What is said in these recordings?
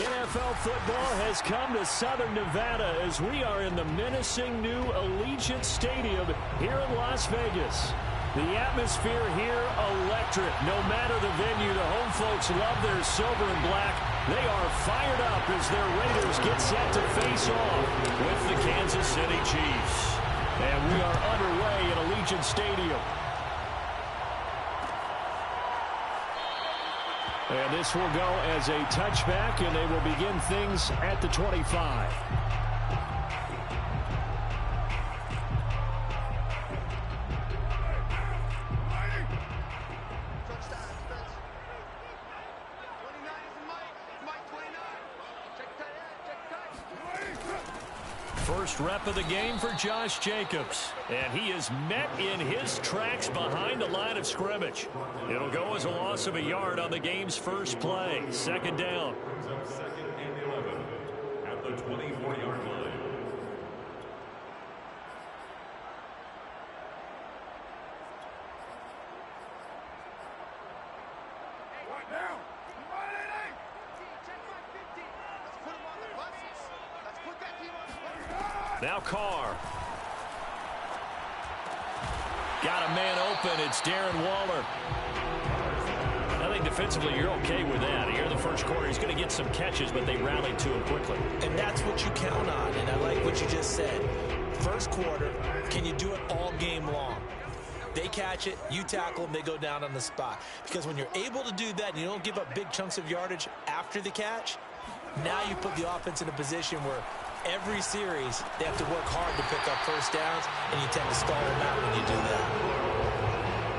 NFL football has come to Southern Nevada as we are in the menacing new Allegiant Stadium here in Las Vegas. The atmosphere here, electric. No matter the venue, the home folks love their silver and black. They are fired up as their Raiders get set to face off with the Kansas City Chiefs. And we are underway at Allegiant Stadium. And this will go as a touchback, and they will begin things at the 25. First rep of the game for Josh Jacobs. And he is met in his tracks behind the line of scrimmage. It'll go as a loss of a yard on the game's first play. Second down. Second and 11 at the 24-yard line. Now Carr. Got a man open. It's Darren Waller. I think defensively you're okay with that. Here in the first quarter, he's going to get some catches, but they rallied to him quickly. And that's what you count on, and I like what you just said. First quarter, can you do it all game long? They catch it, you tackle them, they go down on the spot. Because when you're able to do that and you don't give up big chunks of yardage after the catch, now you put the offense in a position where every series, they have to work hard to pick up first downs, and you tend to stall them out when you do that.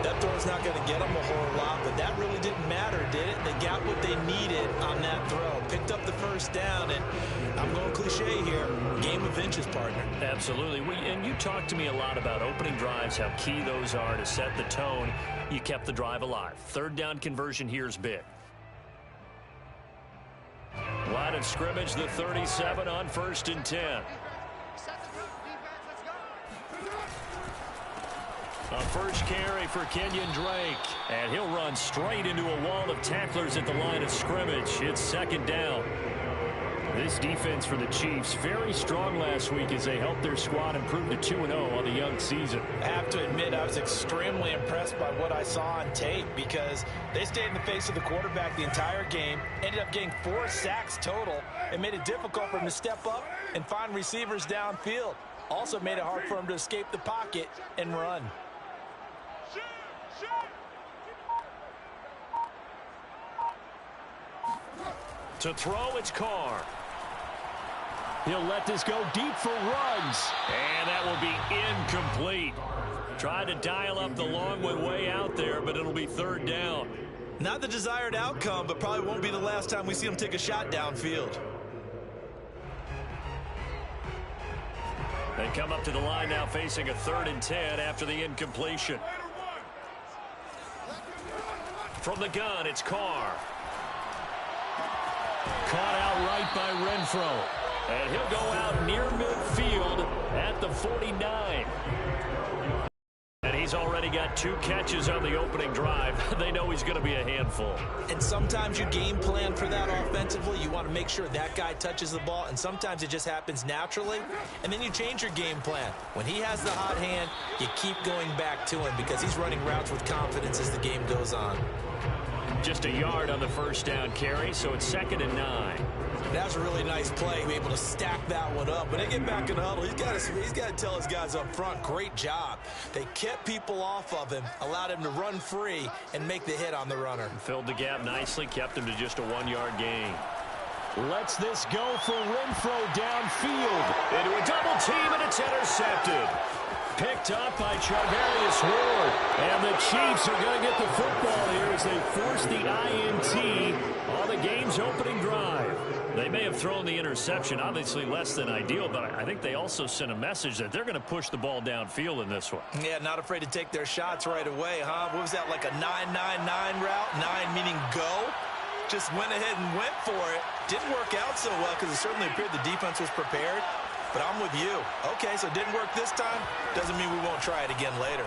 That throw's not going to get them a whole lot, but that really didn't matter, did it? They got what they needed on that throw. Picked up the first down, and I'm going cliche here, game of inches, partner. Absolutely. And you talked to me a lot about opening drives, how key those are to set the tone. You kept the drive alive. Third down conversion here is big. Line of scrimmage, the 37 on 1st and 10. A first carry for Kenyon Drake. And he'll run straight into a wall of tacklers at the line of scrimmage. It's second down. This defense for the Chiefs, very strong last week as they helped their squad improve to 2-0 on the young season. I have to admit, I was extremely impressed by what I saw on tape because they stayed in the face of the quarterback the entire game, ended up getting 4 sacks total, and made it difficult for him to step up and find receivers downfield. Also made it hard for him to escape the pocket and run. To throw, it's Carr. He'll let this go deep for Ruggs. And that will be incomplete. Tried to dial up the long one way out there, but it'll be third down. Not the desired outcome, but probably won't be the last time we see him take a shot downfield. They come up to the line now facing a 3rd and 10 after the incompletion. From the gun, it's Carr. Caught out right by Renfro. And he'll go out near midfield at the 49. And he's already got 2 catches on the opening drive. They know he's going to be a handful. And sometimes you game plan for that offensively. You want to make sure that guy touches the ball. And sometimes it just happens naturally. And then you change your game plan. When he has the hot hand, you keep going back to him because he's running routes with confidence as the game goes on. Just a yard on the first down carry, so it's 2nd and 9. That was a really nice play, be able to stack that one up. When they get back in the huddle, he's got to tell his guys up front, great job. They kept people off of him, allowed him to run free and make the hit on the runner. Filled the gap nicely, kept him to just a 1-yard gain. Lets this go for Renfro downfield. Into a double team, and it's intercepted. Picked up by Charvarius Ward. And the Chiefs are going to get the football here as they force the INT on the game's opening drive. They may have thrown the interception, obviously less than ideal, but I think they also sent a message that they're going to push the ball downfield in this one. Yeah, not afraid to take their shots right away, huh? What was that, like a 9-9-9 route? 9 meaning go? Just went ahead and went for it. Didn't work out so well because it certainly appeared the defense was prepared. But I'm with you. Okay, so it didn't work this time. Doesn't mean we won't try it again later.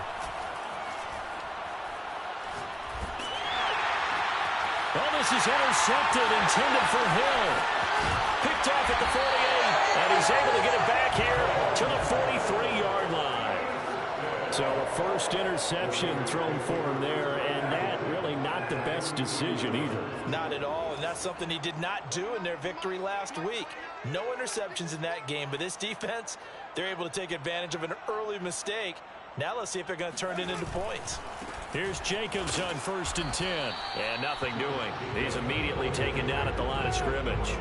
Well, this is intercepted, intended for Hill. back here to the 43-yard line. So a first interception thrown for him there, and that really not the best decision either. Not at all, and that's something he did not do in their victory last week. No interceptions in that game, but this defense, they're able to take advantage of an early mistake. Now let's see if they're going to turn it into points. Here's Jacobs on 1st and 10. And nothing doing. He's immediately taken down at the line of scrimmage.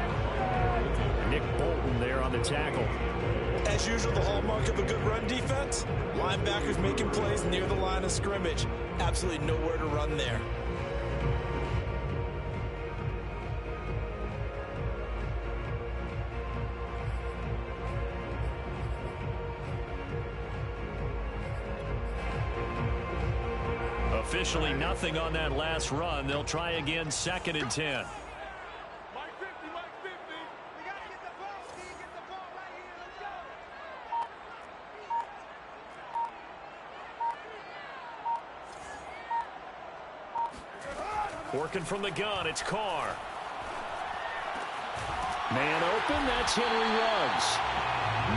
Nick Bolton there on the tackle. As usual, the hallmark of a good run defense, linebackers making plays near the line of scrimmage. Absolutely nowhere to run there. Officially nothing on that last run. They'll try again 2nd and 10. Working from the gun, it's Carr. Man open, that's Henry Ruggs.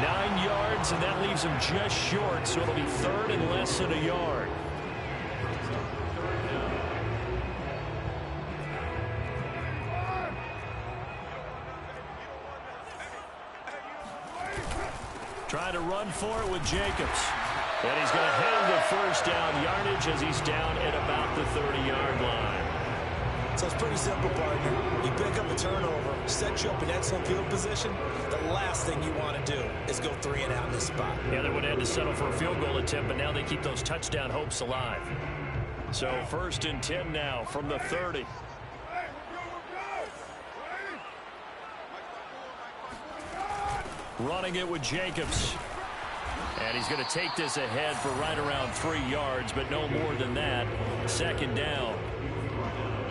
9 yards, and that leaves him just short, so it'll be 3rd and less than a yard. Trying to run for it with Jacobs. And he's going to have the first down yardage as he's down at about the 30-yard line. So it's pretty simple, partner. You pick up a turnover, set you up in excellent field position. The last thing you want to do is go 3 and out in this spot. Yeah, they would have had to settle for a field goal attempt, but now they keep those touchdown hopes alive. So 1st and 10 now from the 30. Running it with Jacobs. And he's going to take this ahead for right around 3 yards, but no more than that. 2nd down.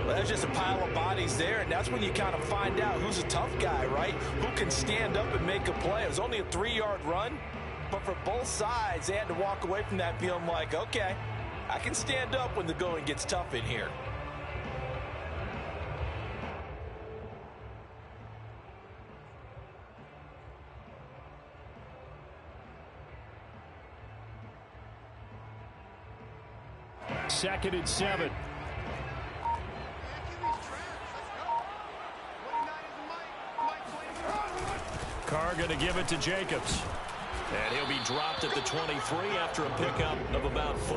Well, there's just a pile of bodies there, and that's when you kind of find out who's a tough guy, right? Who can stand up and make a play. It was only a 3-yard run, but for both sides, they had to walk away from that feeling like, okay, I can stand up when the going gets tough in here. Second and 7. Carr going to give it to Jacobs. And he'll be dropped at the 23 after a pickup of about 4.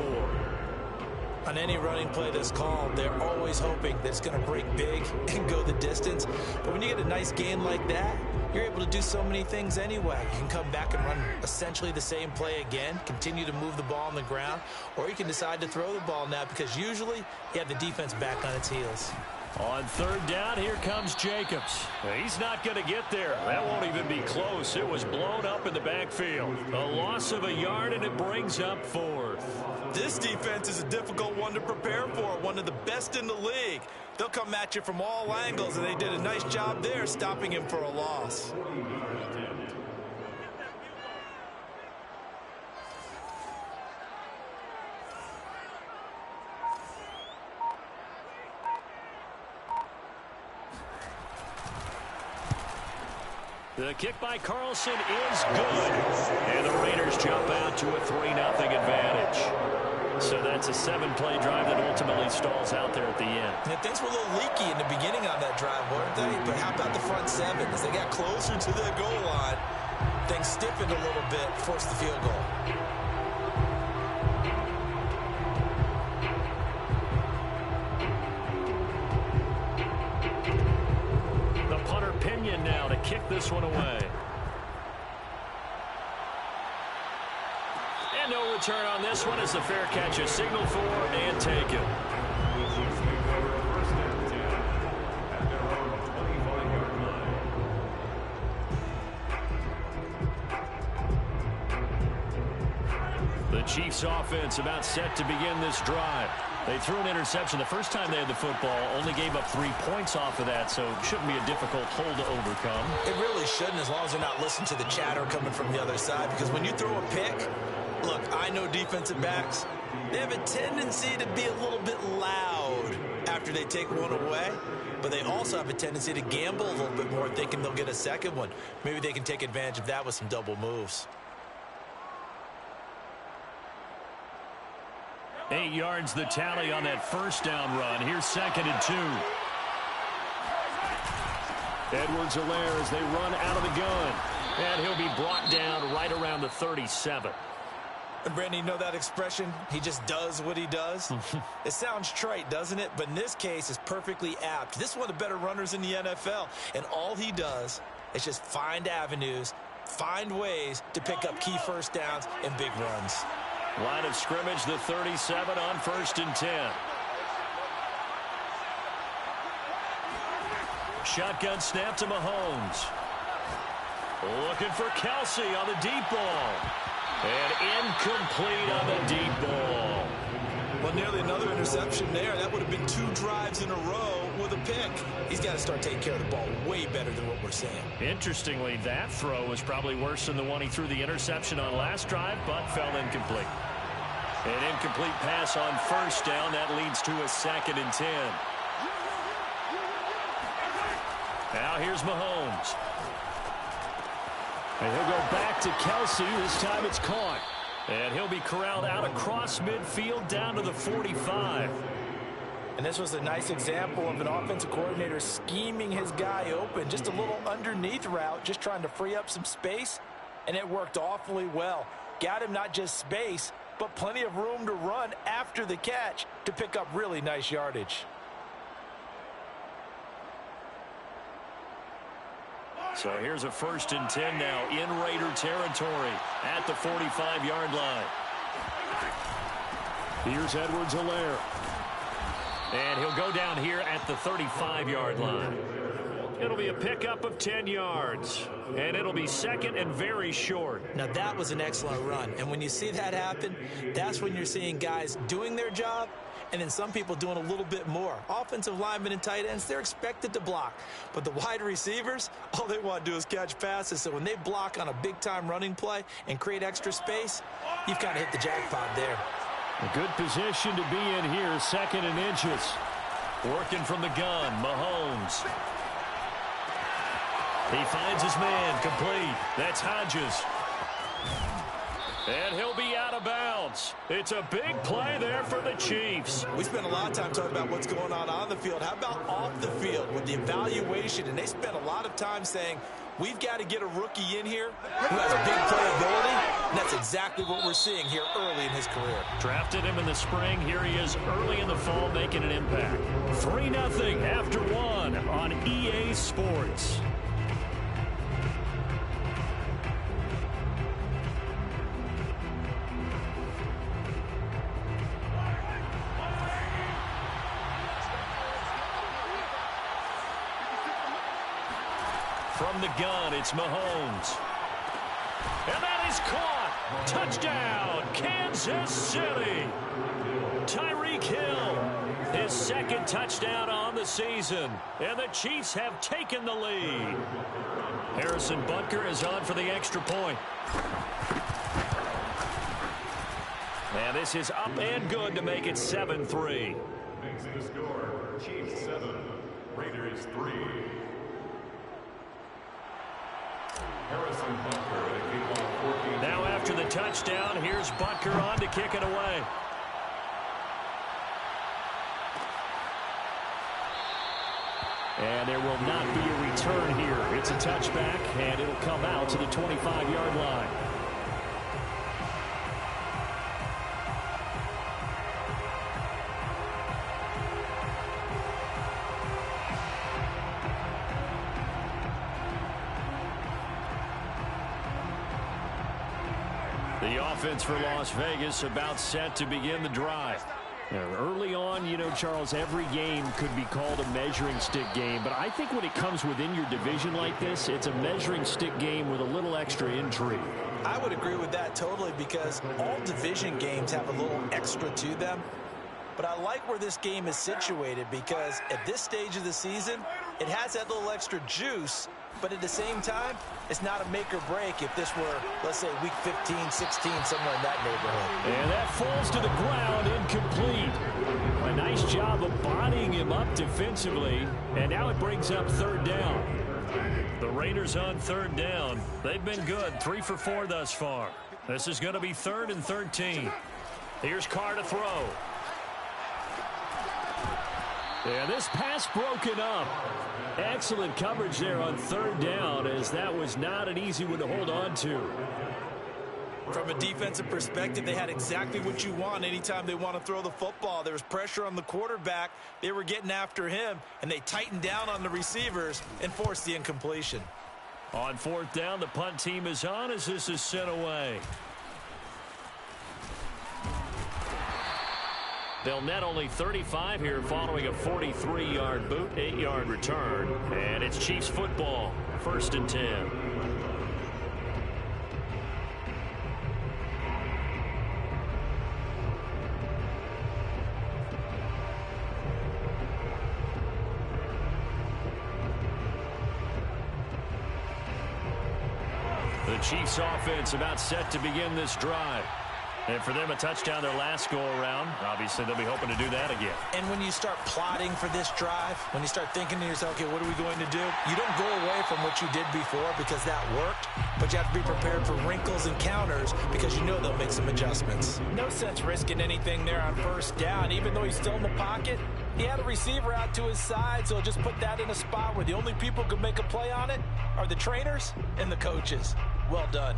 On any running play that's called, they're always hoping that it's going to break big and go the distance. But when you get a nice gain like that, you're able to do so many things anyway. You can come back and run essentially the same play again, continue to move the ball on the ground, or you can decide to throw the ball now because usually you have the defense back on its heels. On 3rd down, here comes Jacobs. He's not going to get there. That won't even be close. It was blown up in the backfield. A loss of a yard, and it brings up 4th. This defense is a difficult one to prepare for, one of the best in the league. They'll come at you from all angles, and they did a nice job there stopping him for a loss. The kick by Carlson is good. And the Raiders jump out to a 3-0 advantage. So that's a 7-play drive that ultimately stalls out there at the end. And things were a little leaky in the beginning on that drive, weren't they? But how about the front 7? As they got closer to the goal line, things stiffened a little bit, forced the field goal. Now to kick this one away. And no return on this one as the fair catch is signaled for and taken. The Chiefs offense about set to begin this drive. They threw an interception the first time they had the football, only gave up 3 points off of that, so it shouldn't be a difficult hole to overcome. It really shouldn't, as long as they're not listening to the chatter coming from the other side, because when you throw a pick, look, I know defensive backs, they have a tendency to be a little bit loud after they take one away. but they also have a tendency to gamble a little bit more, thinking they'll get a second one. Maybe they can take advantage of that with some double moves. 8 yards the tally on that first down run. Here's 2nd and 2. Edwards-Helaire as they run out of the gun. And he'll be brought down right around the 37. And Brandon, you know that expression? He just does what he does? It sounds trite, doesn't it? But in this case, it's perfectly apt. This is one of the better runners in the NFL. And all he does is just find avenues, find ways to pick up key first downs and big runs. Line of scrimmage, the 37 on 1st and 10. Shotgun snap to Mahomes. Looking for Kelsey on the deep ball. And incomplete on the deep ball. Well, nearly another interception there. That would have been 2 drives in a row with a pick. He's got to start taking care of the ball way better than what we're seeing. Interestingly, that throw was probably worse than the one he threw the interception on last drive, but fell incomplete. An incomplete pass on 1st down. That leads to a 2nd and 10. Now here's Mahomes. And he'll go back to Kelsey. This time it's caught. And he'll be corralled out across midfield down to the 45. And this was a nice example of an offensive coordinator scheming his guy open. Just a little underneath route, just trying to free up some space. And it worked awfully well. Got him not just space, but plenty of room to run after the catch to pick up really nice yardage. So here's a 1st and 10 now in Raider territory at the 45-yard line. Here's Edwards-Helaire. And he'll go down here at the 35-yard line. It'll be a pickup of 10 yards. And it'll be 2nd and very short. Now that was an excellent run. And when you see that happen, that's when you're seeing guys doing their job and then some people doing a little bit more. Offensive linemen and tight ends, they're expected to block. But the wide receivers, all they want to do is catch passes. So when they block on a big-time running play and create extra space, you've kind of hit the jackpot there. A good position to be in here, 2nd and inches. Working from the gun, Mahomes. He finds his man, complete. That's Hodges. And he'll be out of bounds. It's a big play there for the Chiefs. We spent a lot of time talking about what's going on the field. How about off the field with the evaluation? And they spent a lot of time saying, we've got to get a rookie in here who has a big playability. And that's exactly what we're seeing here early in his career. Drafted him in the spring. Here he is early in the fall making an impact. 3-0 after 1 on EA Sports. From the gun, it's Mahomes. And that is caught. Touchdown, Kansas City. Tyreek Hill, his 2nd touchdown on the season. And the Chiefs have taken the lead. Harrison Butker is on for the extra point. And this is up and good to make it 7-3. Makes the score, Chiefs 7, Raiders 3. Now after the touchdown, here's Butker on to kick it away. And there will not be a return here. It's a touchback, and it'll come out to the 25-yard line. The offense for Las Vegas about set to begin the drive. Now, early on, you know, Charles, every game could be called a measuring stick game. But I think when it comes within your division like this, it's a measuring stick game with a little extra intrigue. I would agree with that totally because all division games have a little extra to them. But I like where this game is situated because at this stage of the season, it has that little extra juice. But at the same time, it's not a make or break if this were, let's say, week 15, 16, somewhere in that neighborhood. And that falls to the ground, incomplete. A nice Nice job of bodying him up defensively, and now it brings up third down. The Raiders on third down. They've been good, 3 for 4 thus far. This is going to be 3rd and 13. Here's Carr to throw. Yeah, this pass broken up. Excellent coverage there on third down, as that was not an easy one to hold on to. From a defensive perspective, they had exactly what you want anytime they want to throw the football. There was pressure on the quarterback. They were getting after him, and they tightened down on the receivers and forced the incompletion. On fourth down, the punt team is on as this is sent away. They'll net only 35 here following a 43-yard boot, 8-yard return. And it's Chiefs football, 1st and 10. The Chiefs offense about set to begin this drive. And for them, a touchdown their last go-around. Obviously, they'll be hoping to do that again. And when you start plotting for this drive, when you start thinking to yourself, okay, what are we going to do? You don't go away from what you did before because that worked, but you have to be prepared for wrinkles and counters because you know they'll make some adjustments. No sense risking anything there on first down. Even though he's still in the pocket, he had a receiver out to his side, so just put that in a spot where the only people who can make a play on it are the trainers and the coaches. Well done.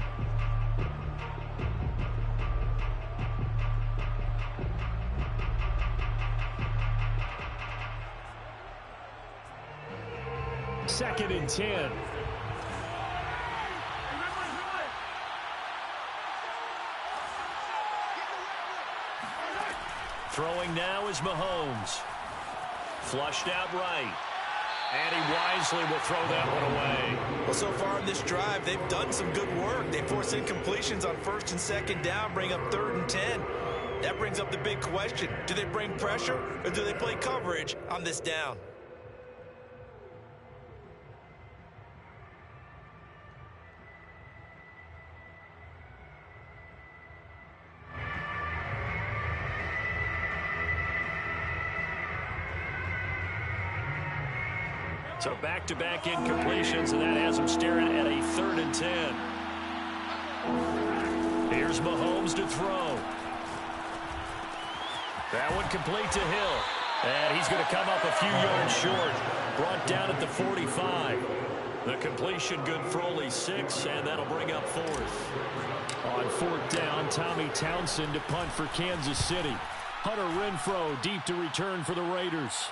Second and 10. Throwing now is Mahomes. Flushed out right. And he wisely will throw that one away. Well, so far in this drive, they've done some good work. They forced incompletions on 1st and 2nd down, bring up 3rd and 10. That brings up the big question. Do they bring pressure or do they play coverage on this down? So back-to-back incompletions, and that has them staring at a 3rd and 10. Here's Mahomes to throw. That one complete to Hill. And he's going to come up a few yards short. Brought down at the 45. The completion good for only 6, and that'll bring up 4th. On 4th down, Tommy Townsend to punt for Kansas City. Hunter Renfrow deep to return for the Raiders.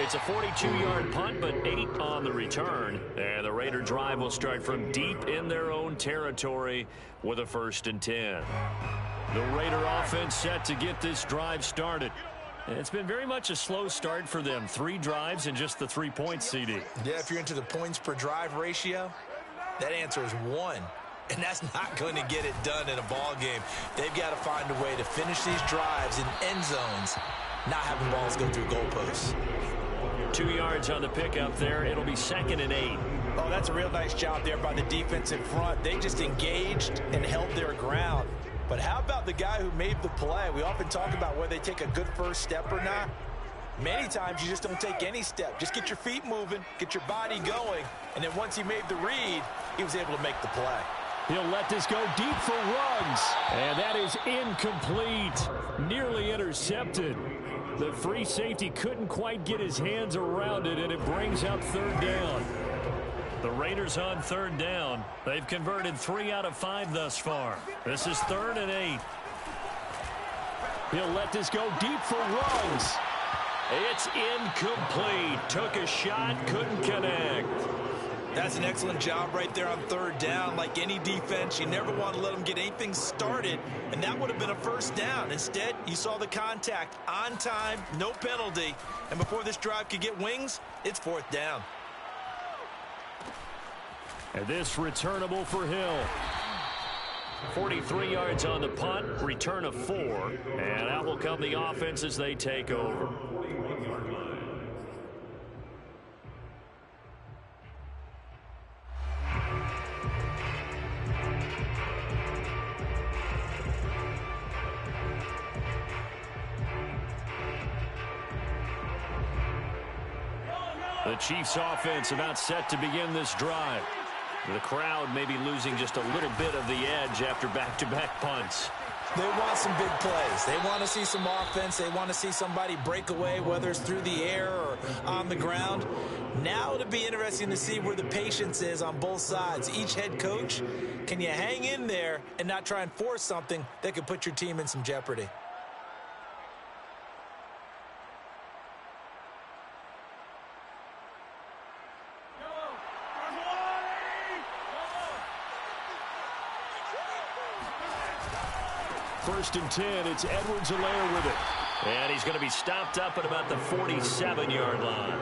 It's a 42-yard punt, but 8 on the return. And the Raider drive will start from deep in their own territory with a 1st and 10. The Raider offense set to get this drive started. And it's been very much a slow start for them. 3 drives and just the 3 points, CD. Yeah, if you're into the points per drive ratio, that answer is 1. And that's not going to get it done in a ball game. They've got to find a way to finish these drives in end zones, not having balls go through goalposts. 2 yards on the pickup there. It'll be 2nd and 8. Oh, that's a real nice job there by the defense in front. They just engaged and held their ground. But how about the guy who made the play? We often talk about whether they take a good first step or not. Many times you just don't take any step. Just get your feet moving, get your body going, and then once he made the read, he was able to make the play. He'll let this go deep for Ruggs. And that is incomplete. Nearly intercepted. The free safety couldn't quite get his hands around it, and it brings up 3rd down. The Raiders on 3rd down. They've converted 3 out of 5 thus far. This is 3rd and 8. He'll let this go deep for Ruggs. It's incomplete. Took a shot, couldn't connect. That's an excellent job right there on 3rd down. Like any defense, you never want to let them get anything started, and that would have been a 1st down. Instead, you saw the contact on time, no penalty, and before this drive could get wings, it's 4th down. And this returnable for Hill. 43 yards on the punt, return of 4, and out will come the offense as they take over. The Chiefs offense about set to begin this drive. The crowd may be losing just a little bit of the edge after back-to-back punts. They want some big plays. They want to see some offense. They want to see somebody break away, whether it's through the air or on the ground. Now it'll be interesting to see where the patience is on both sides. Each head coach, can you hang in there and not try and force something that could put your team in some jeopardy? First and 10, it's Edwards-Helaire with it. And he's going to be stopped up at about the 47-yard line.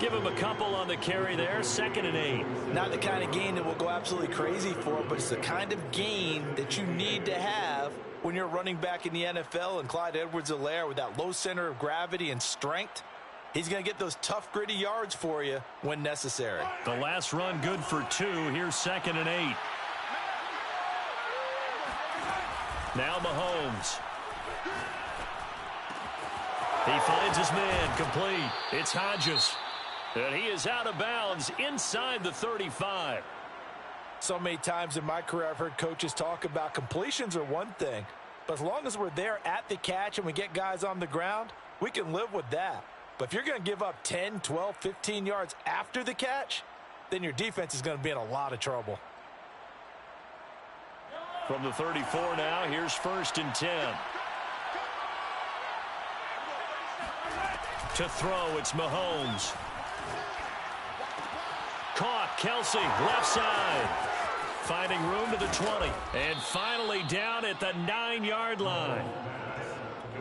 Give him a couple on the carry there, 2nd and 8. Not the kind of gain that we'll go absolutely crazy for, but it's the kind of gain that you need to have when you're running back in the NFL. And Clyde Edwards-Helaire, with that low center of gravity and strength, he's going to get those tough, gritty yards for you when necessary. The last run good for 2. Here's 2nd and 8. Now Mahomes. He finds his man, complete. It's Hodges. And he is out of bounds inside the 35. So many times in my career I've heard coaches talk about completions are one thing, but as long as we're there at the catch and we get guys on the ground, we can live with that. But if you're going to give up 10, 12, 15 yards after the catch, then your defense is going to be in a lot of trouble. From the 34 now, here's 1st and 10. To throw, it's Mahomes. Caught, Kelsey, left side. Finding room to the 20. And finally down at the 9-yard line.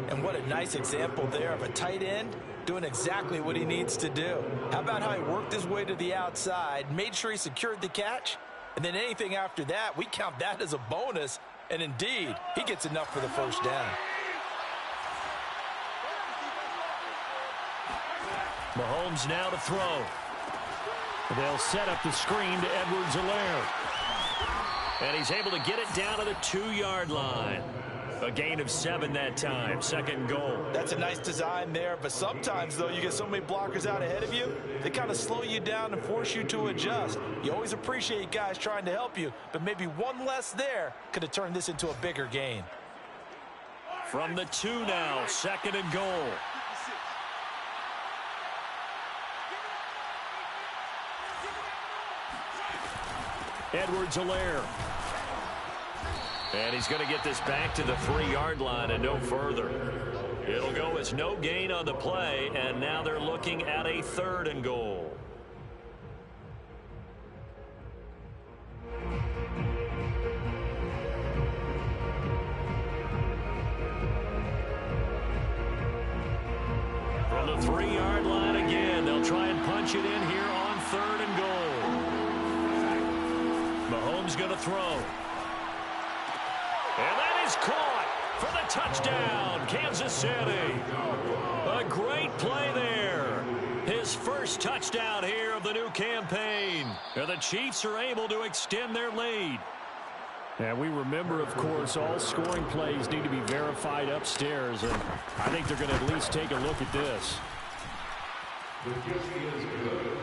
And what a nice example there of a tight end doing exactly what he needs to do. How about how he worked his way to the outside, made sure he secured the catch, and then anything after that, we count that as a bonus. And indeed, he gets enough for the first down. Mahomes now to throw. They'll set up the screen to Edwards-Helaire. And he's able to get it down to the 2-yard line. A gain of 7 that time, 2nd goal. That's a nice design there, but sometimes, though, you get so many blockers out ahead of you, they kind of slow you down and force you to adjust. You always appreciate guys trying to help you, but maybe one less there could have turned this into a bigger gain. From the 2 now, 2nd and goal. Edwards-Helaire. And he's going to get this back to the 3-yard line and no further. It'll go as no gain on the play, and now they're looking at a 3rd and goal. From the 3-yard line again, they'll try and punch it in here on 3rd and goal. Mahomes going to throw. And that is caught for the touchdown, Kansas City. A great play there. His first touchdown here of the new campaign. And the Chiefs are able to extend their lead. And we remember, of course, all scoring plays need to be verified upstairs. And I think they're going to at least take a look at this. The kick is good.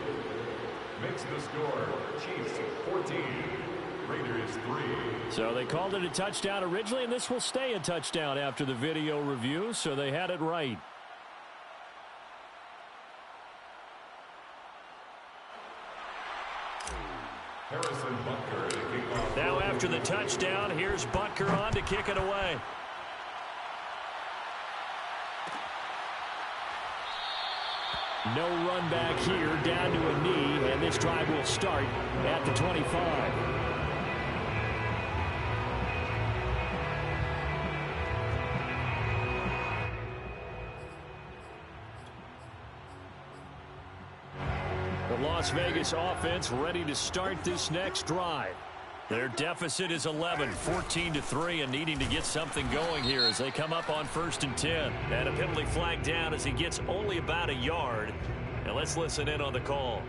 Makes the score Chiefs 14. Raiders 3. So they called it a touchdown originally, and this will stay a touchdown after the video review, so they had it right. Harrison Butker to kick off. Now after the touchdown, here's Butker on to kick it away. No run back here, down to a knee, and this drive will start at the 25. The Las Vegas offense ready to start this next drive. Their deficit is 11, 14-3, and needing to get something going here as they come up on 1st and 10. And a penalty flag down as he gets only about a yard. And let's listen in on the call.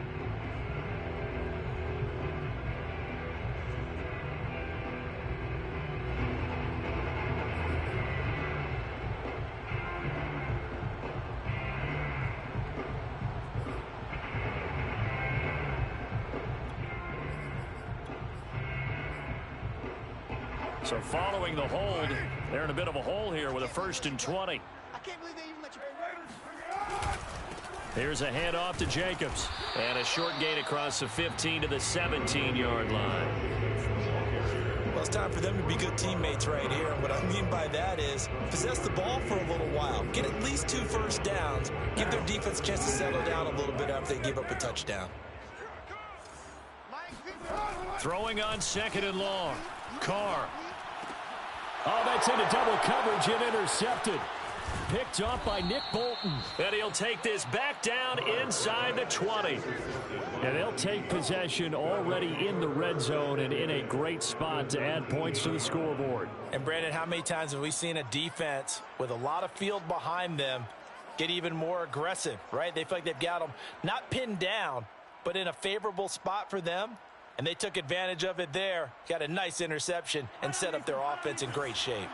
So following the hold, they're in a bit of a hole here with a 1st and 20. I can't believe they even let you. Here's a handoff to Jacobs. And a short gain across the 15 to the 17-yard line. Well, it's time for them to be good teammates right here. And what I mean by that is possess the ball for a little while. Get at least 2 first downs. Give their defense a chance to settle down a little bit after they give up a touchdown. Throwing on 2nd and long. Carr. Oh, that's into double coverage and intercepted. Picked off by Nick Bolton. And he'll take this back down inside the 20. And they'll take possession already in the red zone and in a great spot to add points to the scoreboard. And, Brandon, how many times have we seen a defense with a lot of field behind them get even more aggressive, right? They feel like they've got them not pinned down, but in a favorable spot for them. And they took advantage of it there. Got a nice interception and set up their offense in great shape.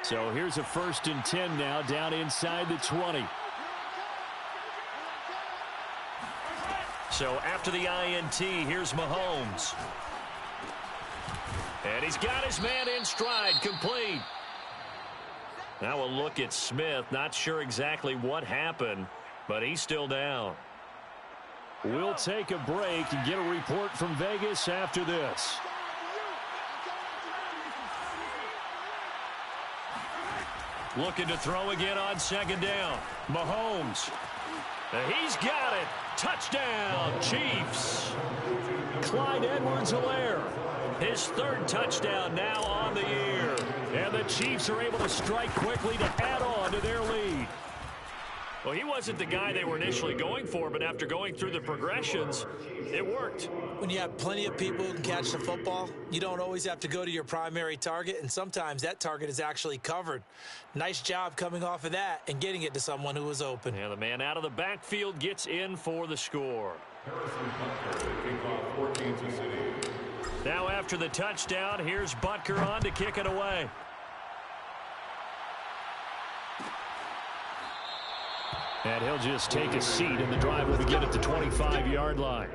So here's a 1st and 10 now down inside the 20. So after the INT, here's Mahomes. And he's got his man in stride, complete. Now a look at Smith. Not sure exactly what happened, but he's still down. We'll take a break and get a report from Vegas after this. Looking to throw again on 2nd down. Mahomes. He's got it. Touchdown, Chiefs. Clyde Edwards-Helaire. His 3rd touchdown now on the year. And the Chiefs are able to strike quickly to add on to their lead. Well, he wasn't the guy they were initially going for, but after going through the progressions, it worked. When you have plenty of people who can catch the football, you don't always have to go to your primary target, and sometimes that target is actually covered. Nice job coming off of that and getting it to someone who was open. And the man out of the backfield gets in for the score. Now after the touchdown, here's Butker on to kick it away. And he'll just take a seat, and the drive will begin at the 25-yard line.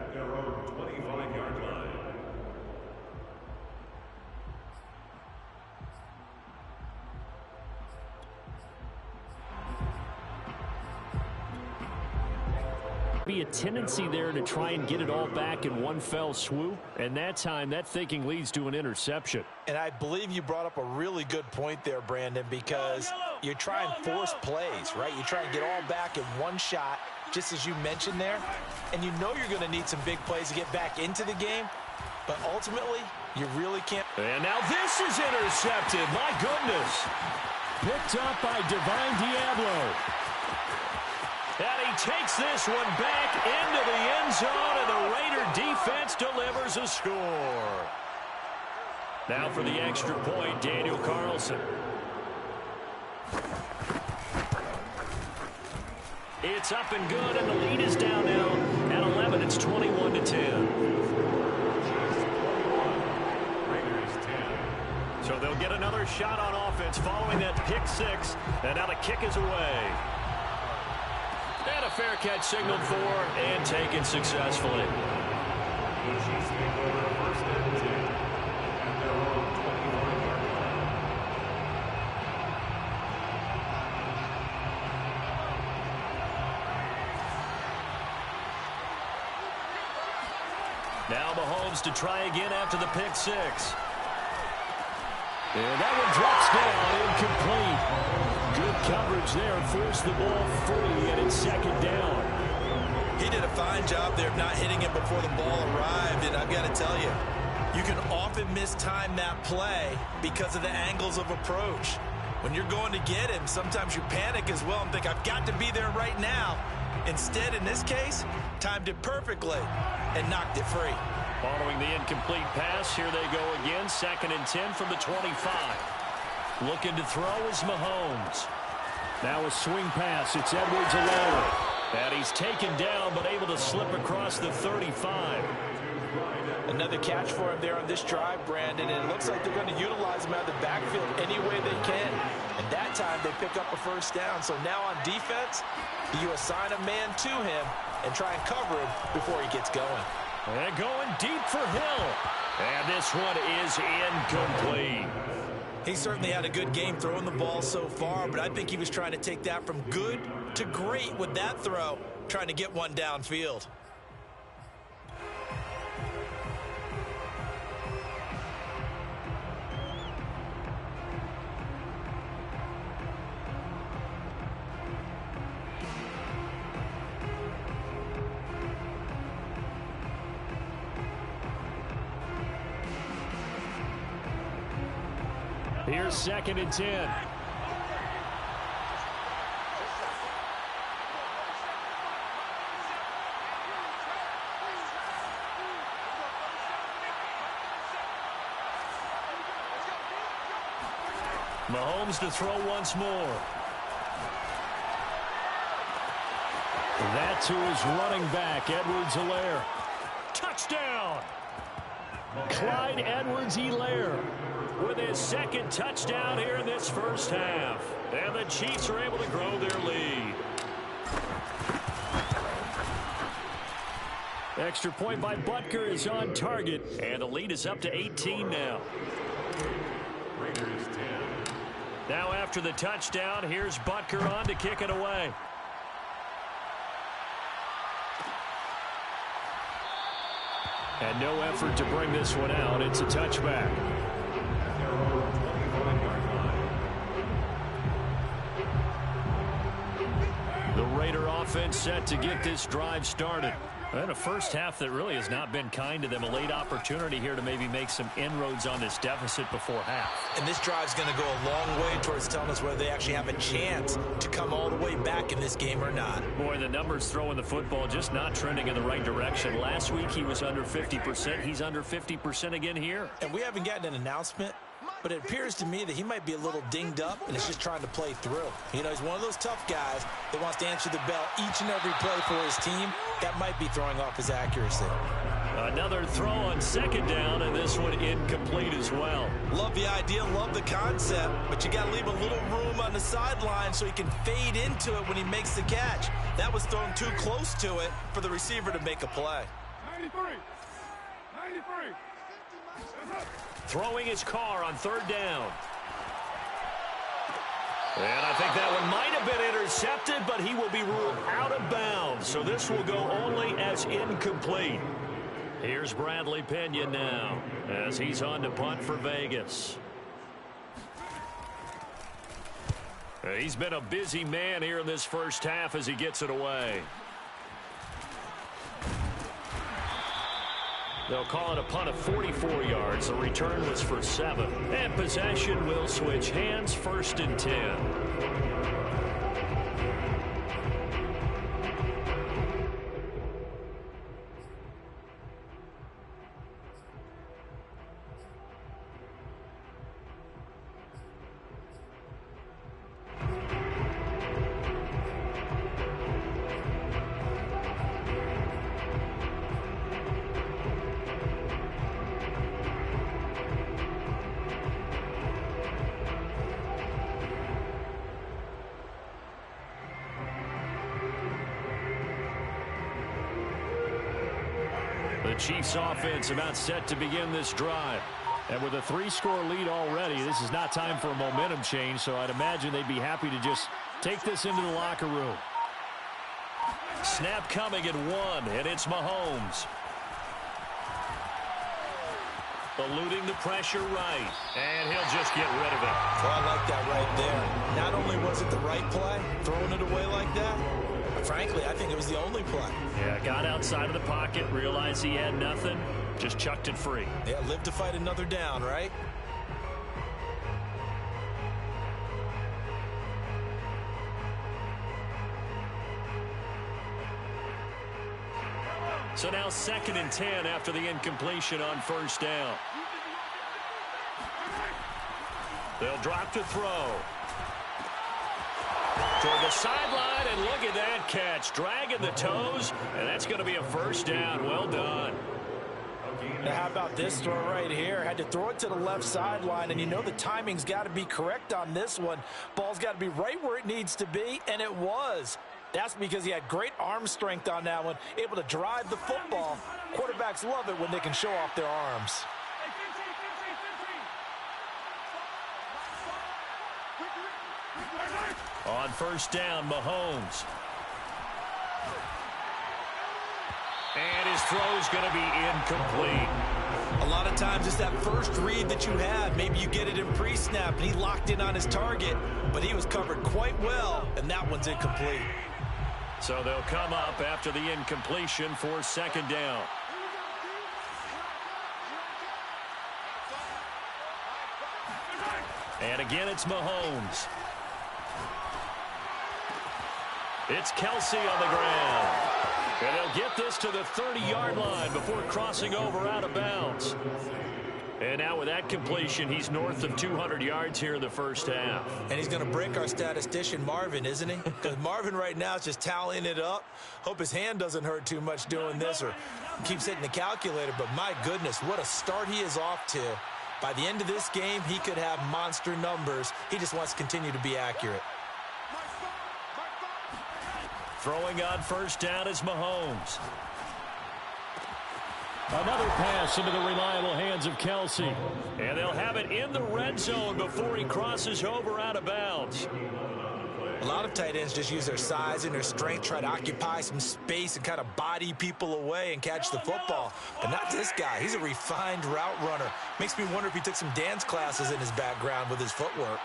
Be a tendency there to try and get it all back in one fell swoop, and that time that thinking leads to an interception. And I believe you brought up a really good point there, Brandon, because you try and force plays, right? You try and get all back in one shot, just as you mentioned there, and you know you're going to need some big plays to get back into the game, but ultimately you really can't. And now this is intercepted. My goodness. Picked up by Divine Diablo. And he takes this one back into the end zone, and the Raider defense delivers a score. Now for the extra point, Daniel Carlson. It's up and good, and the lead is down now at 11. It's 21-10. So they'll get another shot on offense following that pick 6, and now the kick is away. And a fair catch signaled for and taken successfully. Now Mahomes to try again after the pick 6. And that one drops down, incomplete. Good coverage there, forced the ball free, and it's 2nd down. He did a fine job there of not hitting it before the ball arrived, and I've got to tell you, you can often mistime that play because of the angles of approach. When you're going to get him, sometimes you panic as well and think, I've got to be there right now. Instead, in this case, timed it perfectly and knocked it free. Following the incomplete pass, here they go again, 2nd and 10 from the 25. Looking to throw is Mahomes. Now a swing pass. It's Edwards-Helaire. And he's taken down, but able to slip across the 35. Another catch for him there on this drive, Brandon, and it looks like they're going to utilize him out of the backfield any way they can. And that time they pick up a 1st down. So now on defense, you assign a man to him and try and cover him before he gets going. And going deep for Hill. And this one is incomplete. He certainly had a good game throwing the ball so far, but I think he was trying to take that from good to great with that throw, trying to get one downfield. Here's 2nd and 10. Mahomes to throw once more. That to his running back, Edwards-Helaire. Touchdown! Clyde Edwards-Helaire with his 2nd touchdown here in this first half. And the Chiefs are able to grow their lead. Extra point by Butker is on target. And the lead is up to 18 now. Raiders 10. Now after the touchdown, here's Butker on to kick it away. And no effort to bring this one out. It's a touchback. The Raider offense set to get this drive started. And a first half that really has not been kind to them. A late opportunity here to maybe make some inroads on this deficit before half. And this drive's going to go a long way towards telling us whether they actually have a chance to come all the way back in this game or not. Boy, the numbers throwing the football just not trending in the right direction. Last week he was under 50%. He's under 50% again here. And we haven't gotten an announcement, but it appears to me that he might be a little dinged up and is just trying to play through. You know, he's one of those tough guys that wants to answer the bell each and every play for his team. That might be throwing off his accuracy. Another throw on 2nd down, and this one incomplete as well. Love the idea, love the concept, but you got to leave a little room on the sideline so he can fade into it when he makes the catch. That was thrown too close to it for the receiver to make a play. 93. Throwing his car on 3rd down. And I think that one might have been intercepted, but he will be ruled out of bounds. So this will go only as incomplete. Here's Bradley Pinion now as he's on to punt for Vegas. He's been a busy man here in this first half as he gets it away. They'll call it a punt of 44 yards. The return was for 7. And possession will switch hands, 1st and 10. The Chiefs offense about set to begin this drive. And with a 3-score lead already, this is not time for a momentum change, so I'd imagine they'd be happy to just take this into the locker room. Snap coming at 1, and it's Mahomes. Eluding the pressure right, and he'll just get rid of it. Well, I like that right there. Not only was it the right play, throwing it away like that, but frankly, I think it was the only play. Yeah, got outside of the pocket, realized he had nothing, just chucked it free. Yeah, live to fight another down, right? So now 2nd and 10 after the incompletion on 1st down. They'll drop to throw. Toward the sideline, and look at that catch. Dragging the toes, and that's going to be a 1st down. Well done. Now, how about this throw right here? Had to throw it to the left sideline, and you know the timing's got to be correct on this one. Ball's got to be right where it needs to be, and it was. That's because he had great arm strength on that one, able to drive the football. Quarterbacks love it when they can show off their arms. On first down, Mahomes. And his throw's going to be incomplete. A lot of times it's that first read that you have. Maybe you get it in pre-snap, and he locked in on his target, but he was covered quite well, and that one's incomplete. So they'll come up after the incompletion for second down. And again, it's Mahomes. It's Kelsey on the ground. And he'll get this to the 30-yard line before crossing over out of bounds. And now with that completion, he's north of 200 yards here in the first half. And he's going to break our statistician, Marvin, isn't he? Because Marvin right now is just tallying it up. Hope his hand doesn't hurt too much doing this or keeps hitting the calculator. But my goodness, what a start he is off to. By the end of this game, he could have monster numbers. He just wants to continue to be accurate. Throwing on first down is Mahomes. Another pass into the reliable hands of Kelsey. And they'll have it in the red zone before he crosses over out of bounds. A lot of tight ends just use their size and their strength, try to occupy some space and kind of body people away and catch the football. But not this guy. He's a refined route runner. Makes me wonder if he took some dance classes in his background with his footwork.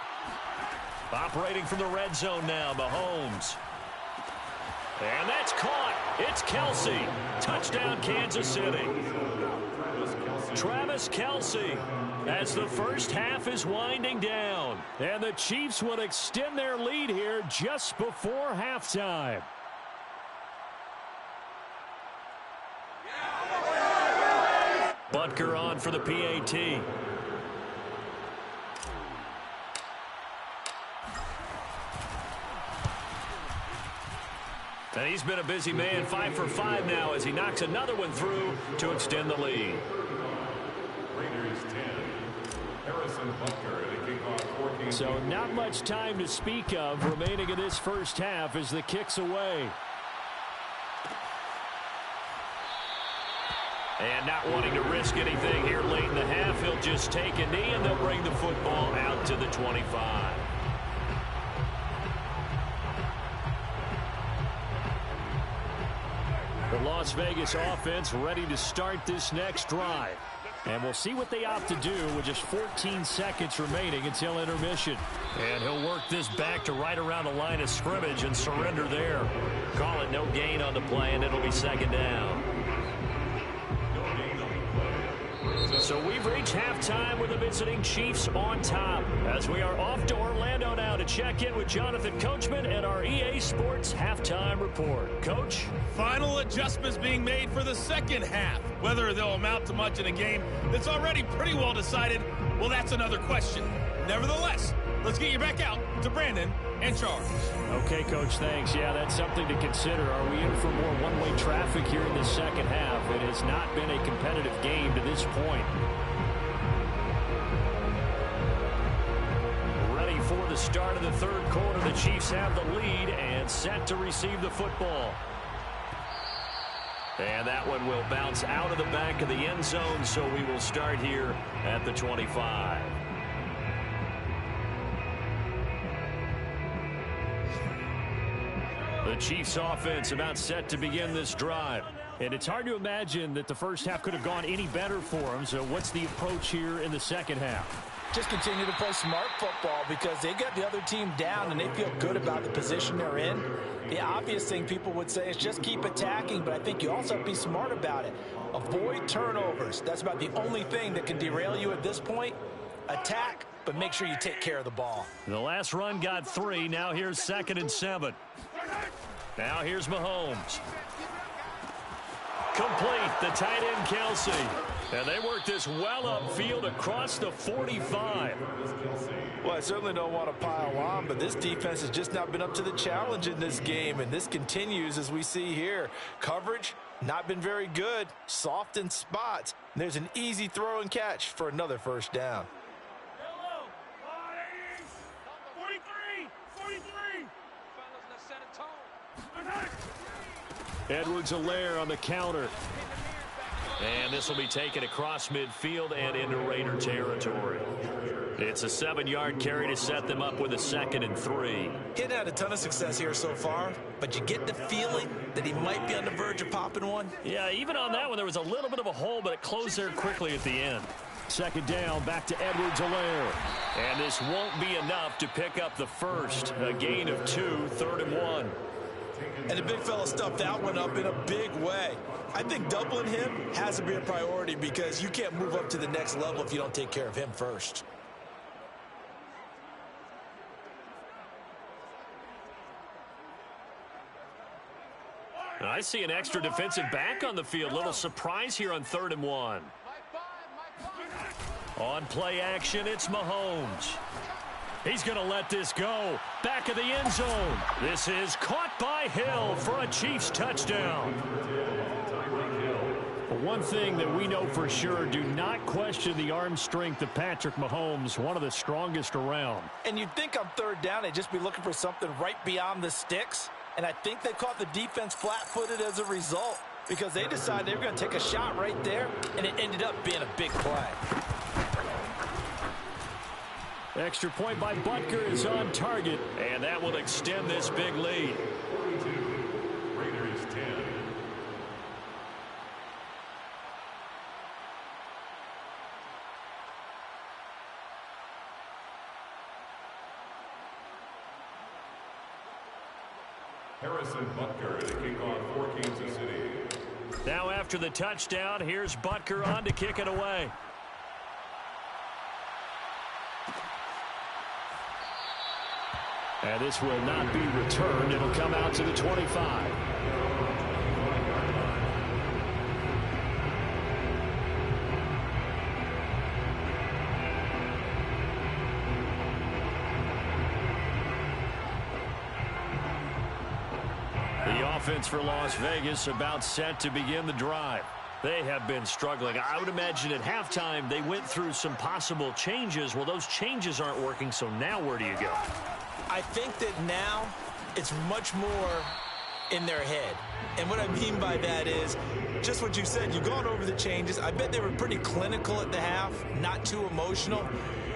Operating from the red zone now, Mahomes. And that's caught. It's Kelsey. Touchdown, Kansas City. Travis Kelsey as the first half is winding down. And the Chiefs will extend their lead here just before halftime. Butker on for the PAT. And he's been a busy man, 5 for 5 now as he knocks another one through to extend the lead. Raiders 10. Harrison Butker at a kickoff 14. So not much time to speak of remaining in this first half as the kick's away. And not wanting to risk anything here late in the half, he'll just take a knee and they'll bring the football out to the 25. The Las Vegas offense ready to start this next drive. And we'll see what they opt to do with just 14 seconds remaining until intermission. And he'll work this back to right around the line of scrimmage and surrender there. Call it no gain on the play, and it'll be second down. So we've reached halftime with the visiting Chiefs on top as we are off to Orlando now to check in with Jonathan Coachman and our EA Sports halftime report. Coach? Final adjustments being made for the second half. Whether they'll amount to much in a game that's already pretty well decided, well, that's another question. Nevertheless, let's get you back out to Brandon and Charles. Okay, Coach, thanks. Yeah, that's something to consider. Are we in for more one-way traffic here in the second half? It has not been a competitive game to this point. Ready for the start of the third quarter. The Chiefs have the lead and set to receive the football. And that one will bounce out of the back of the end zone, so we will start here at the 25. The Chiefs offense about set to begin this drive. And it's hard to imagine that the first half could have gone any better for them. So what's the approach here in the second half? Just continue to play smart football because they got the other team down and they feel good about the position they're in. The obvious thing people would say is just keep attacking, but I think you also have to be smart about it. Avoid turnovers. That's about the only thing that can derail you at this point. Attack, but make sure you take care of the ball. The last run got 3. Now here's 2nd and 7. Now here's Mahomes. Complete, the tight end Kelsey. And they work this well upfield across the 45. Well, I certainly don't want to pile on, but this defense has just not been up to the challenge in this game, and this continues as we see here. Coverage, not been very good, soft in spots. There's an easy throw and catch for another first down. 43. Edwards-Helaire on the counter. And this will be taken across midfield and into Raider territory. It's a 7-yard carry to set them up with a 2nd and 3. He hadn't had a ton of success here so far, but you get the feeling that he might be on the verge of popping one. Yeah, even on that one, there was a little bit of a hole, but it closed there quickly at the end. 2nd down, back to Edwards-Helaire. And this won't be enough to pick up the first. A gain of 2, 3rd and 1. And the big fella stuffed that one up in a big way. I think doubling him has to be a priority because you can't move up to the next level if you don't take care of him first. I see an extra defensive back on the field. Little surprise here on 3rd and 1. On play action, it's Mahomes. He's going to let this go. Back of the end zone. This is caught by Hill for a Chiefs touchdown. One thing that we know for sure, do not question the arm strength of Patrick Mahomes, one of the strongest around. And you'd think on 3rd down, they'd just be looking for something right beyond the sticks. And I think they caught the defense flat-footed as a result because they decided they were going to take a shot right there, and it ended up being a big play. Extra point by Butker is on target, and that will extend this big lead. 42, Raiders 10. Harrison Butker at a kickoff for Kansas City. Now after the touchdown, here's Butker on to kick it away. And this will not be returned. It'll come out to the 25. The offense for Las Vegas about set to begin the drive. They have been struggling. I would imagine at halftime they went through some possible changes. Well, those changes aren't working, so now where do you go? I think that now it's much more in their head. And what I mean by that is just what you said. You've gone over the changes. I bet they were pretty clinical at the half, not too emotional.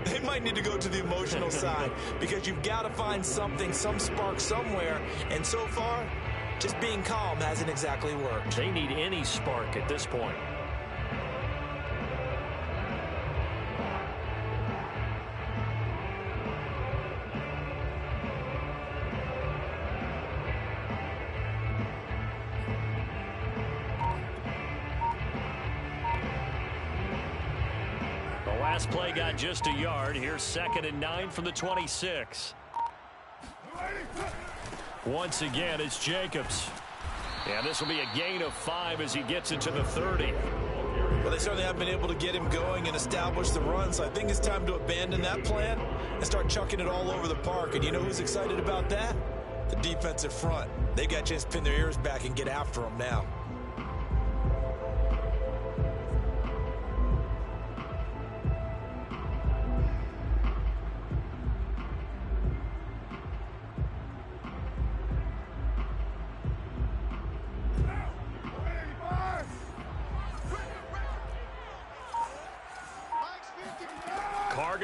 They might need to go to the emotional side because you've got to find something, some spark somewhere. And so far, just being calm hasn't exactly worked. They need any spark at this point. Last play got just a yard. Here's 2nd and 9 from the 26. Once again, it's Jacobs. And this will be a gain of 5 as he gets into the 30. Well, they certainly have been able to get him going and establish the run, so I think it's time to abandon that plan and start chucking it all over the park. And you know who's excited about that? The defensive front. They got a chance to pin their ears back and get after him now.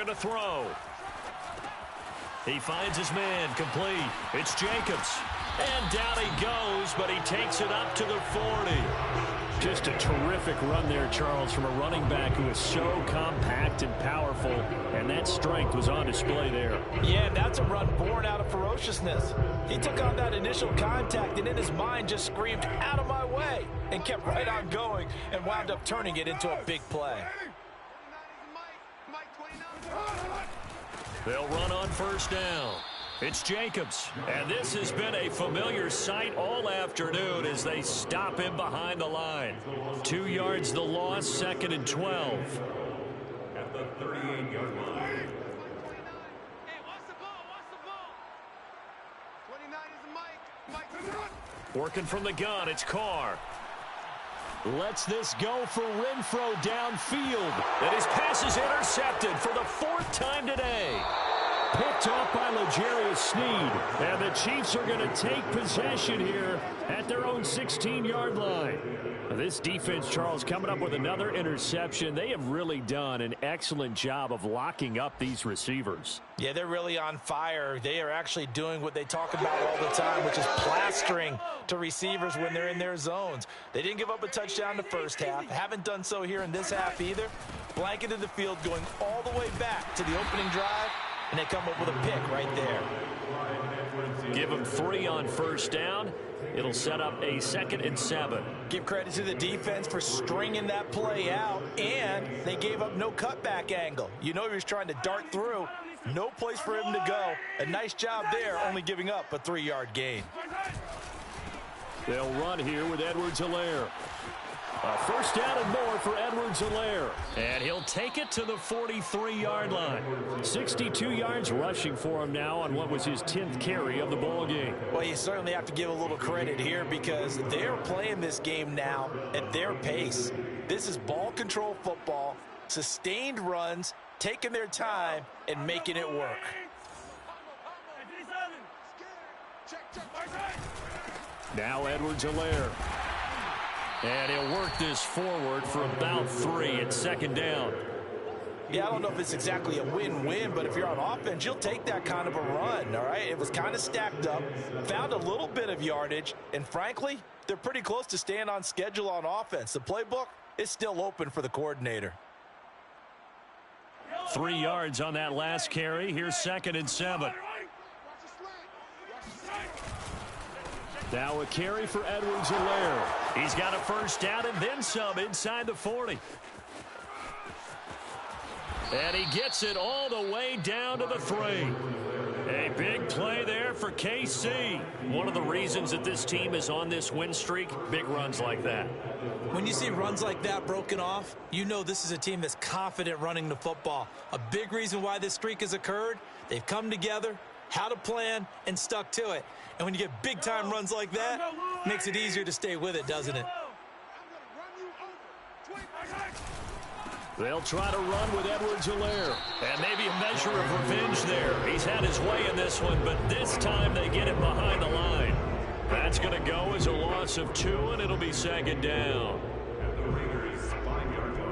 To throw. He finds his man complete. It's Jacobs. And down he goes, but he takes it up to the 40. Just a terrific run there, Charles, from a running back who is so compact and powerful, and that strength was on display there. Yeah, that's a run born out of ferociousness. He took on that initial contact, and in his mind just screamed, "Out of my way," and kept right on going and wound up turning it into a big play. They'll run on 1st down. It's Jacobs. And this has been a familiar sight all afternoon as they stop him behind the line. 2 yards the loss, 2nd and 12. At the 38-yard line. Hey, what's the ball? 29 is the Mike. Working from the gun, it's Carr. Lets this go for Renfro downfield. And his pass is intercepted for the 4th time today. Picked off by L'Jarius Sneed. And the Chiefs are going to take possession here at their own 16-yard line. This defense, Charles, coming up with another interception. They have really done an excellent job of locking up these receivers. Yeah, they're really on fire. They are actually doing what they talk about all the time, which is plastering to receivers when they're in their zones. They didn't give up a touchdown the first half. Haven't done so here in this half either. Blanketed the field going all the way back to the opening drive, and they come up with a pick right there. Give them 3 on first down. It'll set up a 2nd and 7. Give credit to the defense for stringing that play out, and they gave up no cutback angle. You know he was trying to dart through. No place for him to go. A nice job there, only giving up a 3-yard gain. They'll run here with Edwards-Helaire. A first down and more for Edwards-Helaire. And he'll take it to the 43-yard line. 62 yards rushing for him now on what was his 10th carry of the ball game. Well, you certainly have to give a little credit here because they're playing this game now at their pace. This is ball control football, sustained runs, taking their time and making it work. Now Edwards-Helaire. And he'll work this forward for about 3 at 2nd down. Yeah, I don't know if it's exactly a win-win, but if you're on offense, you'll take that kind of a run, all right? It was kind of stacked up, found a little bit of yardage, and frankly, they're pretty close to staying on schedule on offense. The playbook is still open for the coordinator. 3 yards on that last carry. Here's 2nd and 7. Now a carry for Edwards-Helaire. He's got a first down and then some inside the 40. And he gets it all the way down to the 3. A big play there for KC. One of the reasons that this team is on this win streak, big runs like that. When you see runs like that broken off, you know this is a team that's confident running the football. A big reason why this streak has occurred, they've come together, had a plan, and stuck to it. And when you get big-time runs like that, it makes it easier to stay with it, doesn't it? They'll try to run with Edwards-Helaire. And maybe a measure of revenge there. He's had his way in this one, but this time they get it behind the line. That's going to go as a loss of 2, and it'll be 2nd down. At the Raiders' 5-yard line.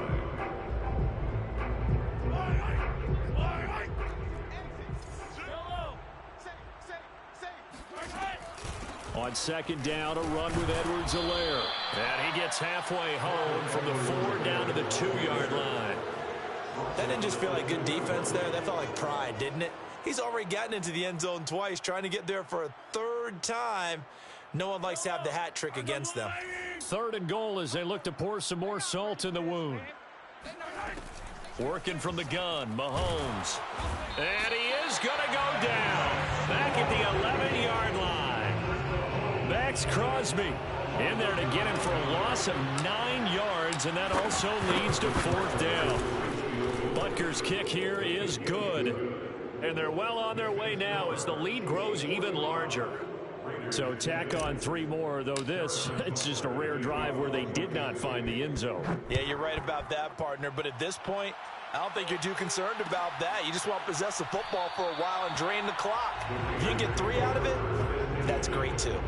On 2nd down, a run with Edwards-Helaire. And he gets halfway home from the 4 down to the 2-yard line. That didn't just feel like good defense there. That felt like pride, didn't it? He's already gotten into the end zone twice, trying to get there for a 3rd time. No one likes to have the hat trick against them. 3rd and goal as they look to pour some more salt in the wound. Working from the gun, Mahomes. And he is going to go down. Back at the 11-yard line. Max Crosby in there to get him for a loss of 9 yards, and that also leads to 4th down. Butker's kick here is good. And they're well on their way now as the lead grows even larger. So tack on 3 more, though it's just a rare drive where they did not find the end zone. Yeah, you're right about that, partner. But at this point, I don't think you're too concerned about that. You just want to possess the football for a while and drain the clock. If you can get 3 out of it, that's great too.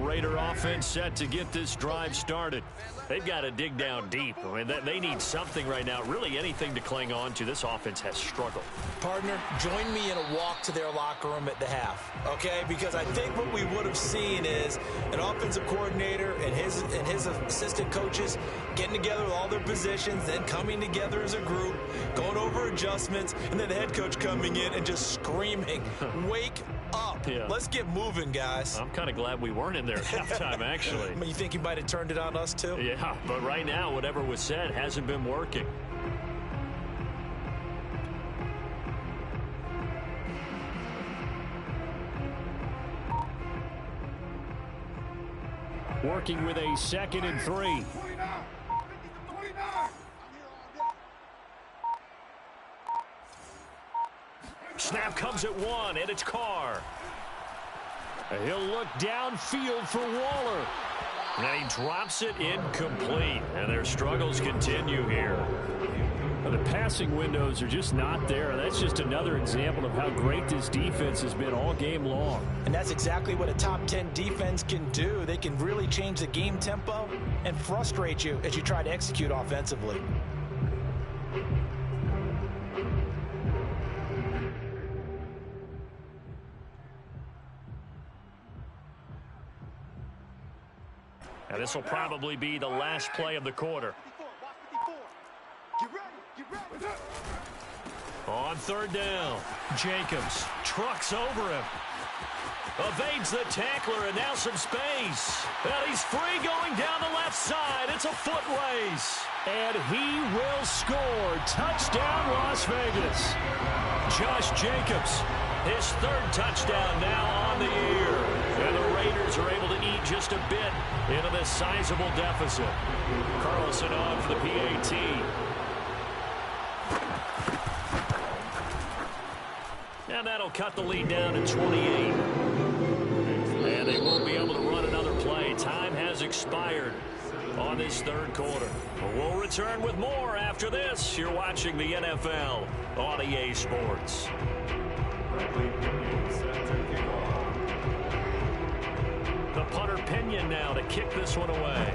Raider offense set to get this drive started. They've got to dig down deep. I mean, they need something right now, really anything to cling on to. This offense has struggled. Partner, join me in a walk to their locker room at the half, okay? Because I think what we would have seen is an offensive coordinator and his assistant coaches getting together with all their positions, then coming together as a group, going over adjustments, and then the head coach coming in and just screaming, wake up. Yeah. Let's get moving, guys. I'm kind of glad we weren't in there at halftime, actually. You think he might have turned it on us, too? Yeah, but right now, whatever was said hasn't been working. Working with a 2nd and 3. Snap comes at 1, and it's Carr. He'll look downfield for Waller. And he drops it incomplete. And their struggles continue here. The passing windows are just not there. That's just another example of how great this defense has been all game long. And that's exactly what a top 10 defense can do. They can really change the game tempo and frustrate you as you try to execute offensively. And this will probably be the last play of the quarter. On third down, Jacobs trucks over him. Evades the tackler, and now some space. And he's free going down the left side. It's a foot race. And he will score. Touchdown, Las Vegas. Josh Jacobs, his third touchdown now on the year. And the Raiders are able to eat just a bit into this sizable deficit. Carlson on for the PAT. And that'll cut the lead down to 28. And they won't be able to run another play. Time has expired on this third quarter. We'll return with more after this. You're watching the NFL on EA Sports. The punter Pinion now to kick this one away.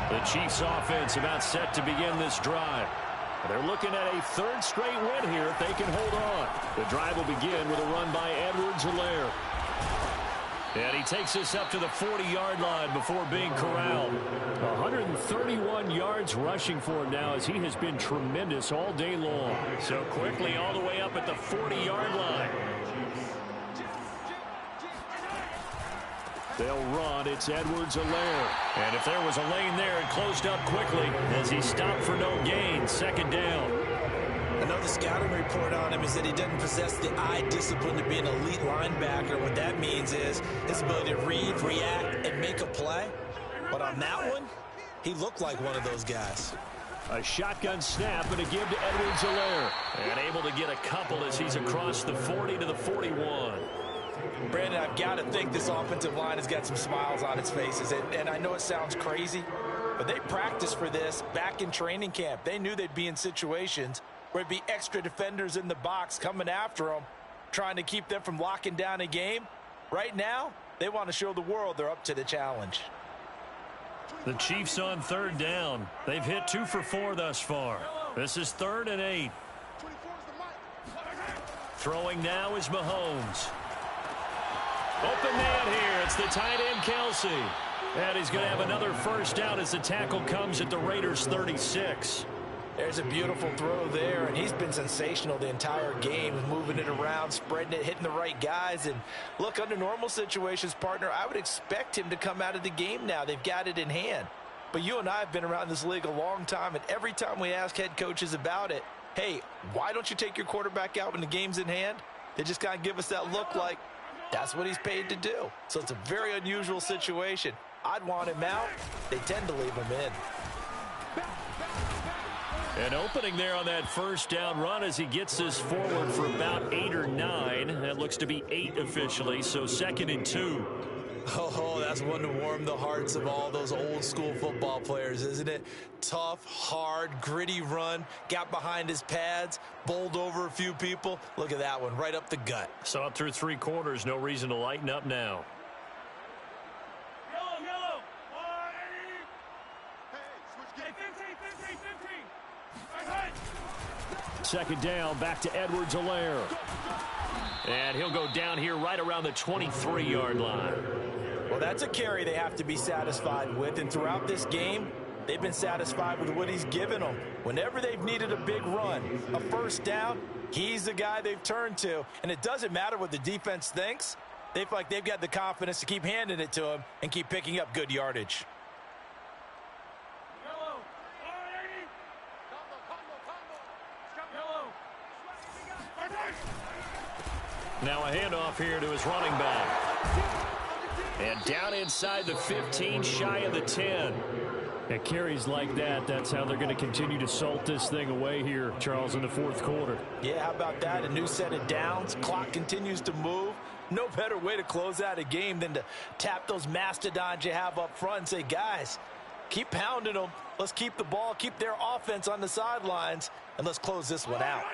The Chiefs offense about set to begin this drive. They're looking at a third straight win here if they can hold on. The drive will begin with a run by Edwards-Helaire. And he takes us up to the 40-yard line before being corralled. 131 yards rushing for him now as he has been tremendous all day long. So quickly all the way up at the 40-yard line. They'll run. It's Edwards-Helaire. And if there was a lane there, it closed up quickly as he stopped for no gain. Second down. I know the scouting report on him is that he doesn't possess the eye discipline to be an elite linebacker. What that means is his ability to read, react, and make a play. But on that one, he looked like one of those guys. A shotgun snap and a give to Edwards-Helaire. And able to get a couple as he's across the 40 to the 41. Brandon, I've got to think this offensive line has got some smiles on its faces. And I know it sounds crazy, but they practiced for this back in training camp. They knew they'd be in situations where it'd be extra defenders in the box coming after them, trying to keep them from locking down a game. Right now, they want to show the world they're up to the challenge. The Chiefs on third down. They've hit 2 for 4 thus far. This is 3rd and 8. Throwing now is Mahomes. Open man here. It's the tight end, Kelsey. And he's going to have another first down as the tackle comes at the Raiders' 36. There's a beautiful throw there, and he's been sensational the entire game, moving it around, spreading it, hitting the right guys. And look, under normal situations, partner, I would expect him to come out of the game now. They've got it in hand. But you and I have been around this league a long time, and every time we ask head coaches about it, hey, why don't you take your quarterback out when the game's in hand? They just kind of give us that look like, that's what he's paid to do. So it's a very unusual situation. I'd want him out. They tend to leave him in. An opening there on that first down run as he gets this forward for about 8 or 9. That looks to be 8 officially, so 2nd and 2. Oh, that's one to warm the hearts of all those old school football players, isn't it? Tough, hard, gritty run, got behind his pads, bowled over a few people. Look at that one, right up the gut. Saw it through 3 quarters, no reason to lighten up now. Second down, back to Edwards-Helaire. And he'll go down here right around the 23-yard line. Well, that's a carry they have to be satisfied with. And throughout this game, they've been satisfied with what he's given them. Whenever they've needed a big run, a first down, he's the guy they've turned to. And it doesn't matter what the defense thinks. They feel like they've got the confidence to keep handing it to him and keep picking up good yardage. Now a handoff here to his running back. And down inside the 15, shy of the 10. At carries like that, that's how they're going to continue to salt this thing away here, Charles, in the fourth quarter. Yeah, how about that? A new set of downs. Clock continues to move. No better way to close out a game than to tap those mastodons you have up front and say, guys, keep pounding them. Let's keep the ball, keep their offense on the sidelines, and let's close this one out.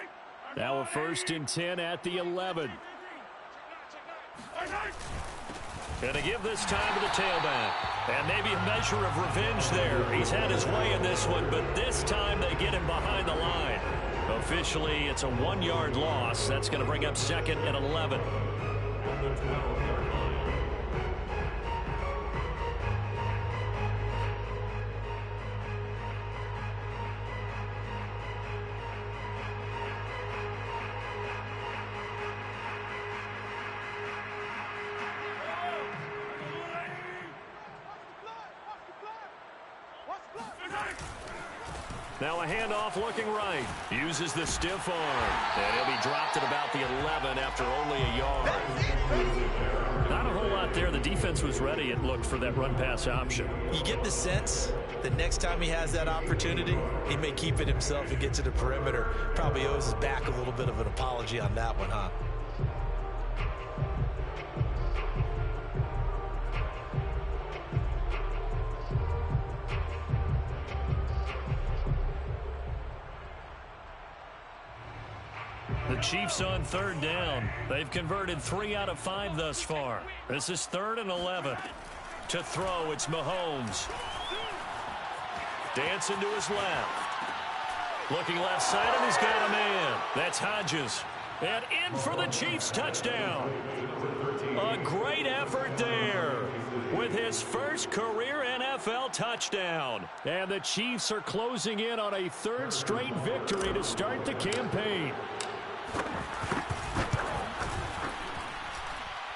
Now a 1st and 10 at the 11. Going to give this time to the tailback. And maybe a measure of revenge there. He's had his way in this one, but this time they get him behind the line. Officially, it's a 1-yard loss. That's going to bring up 2nd and 11. Now a handoff looking right. Uses the stiff arm. And he'll be dropped at about the 11 after only a yard. Not a whole lot there. The defense was ready, it looked, for that run-pass option. You get the sense that next time he has that opportunity, he may keep it himself and get to the perimeter. Probably owes his back a little bit of an apology on that one, huh? The Chiefs on 3rd down. They've converted 3 out of 5 thus far. This is 3rd and 11. To throw, it's Mahomes. Dancing to his left. Looking left side, and he's got a man. That's Hodges. And in for the Chiefs touchdown. A great effort there with his first career NFL touchdown. And the Chiefs are closing in on a 3rd straight victory to start the campaign.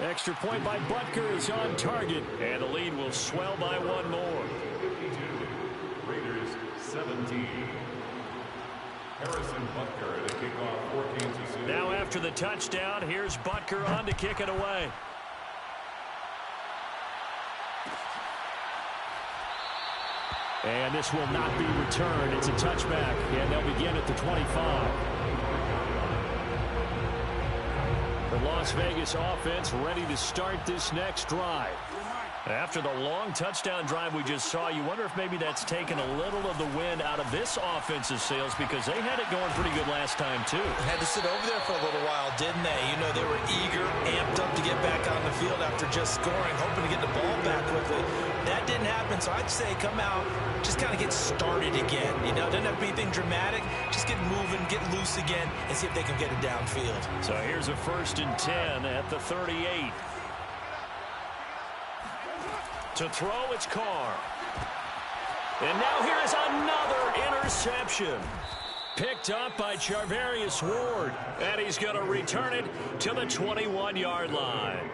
Extra point by Butker is on target, and the lead will swell by 1 more. 52, Raiders 17. Harrison Butker at a kickoff for Kansas City. Now after the touchdown, here's Butker on to kick it away. And this will not be returned. It's a touchback, and they'll begin at the 25. The Las Vegas offense ready to start this next drive. After the long touchdown drive we just saw, you wonder if maybe that's taken a little of the wind out of this offensive sails, because they had it going pretty good last time, too. Had to sit over there for a little while, didn't they? You know, they were eager, amped up to get back on the field after just scoring, hoping to get the ball back quickly. That didn't happen, so I'd say come out, just kind of get started again. You know, doesn't have to be anything dramatic. Just get moving, get loose again, and see if they can get it downfield. So here's a 1st and 10 at the 38. To throw, it's Carr. And now here is another interception. Picked up by Charvarius Ward. And he's going to return it to the 21-yard line.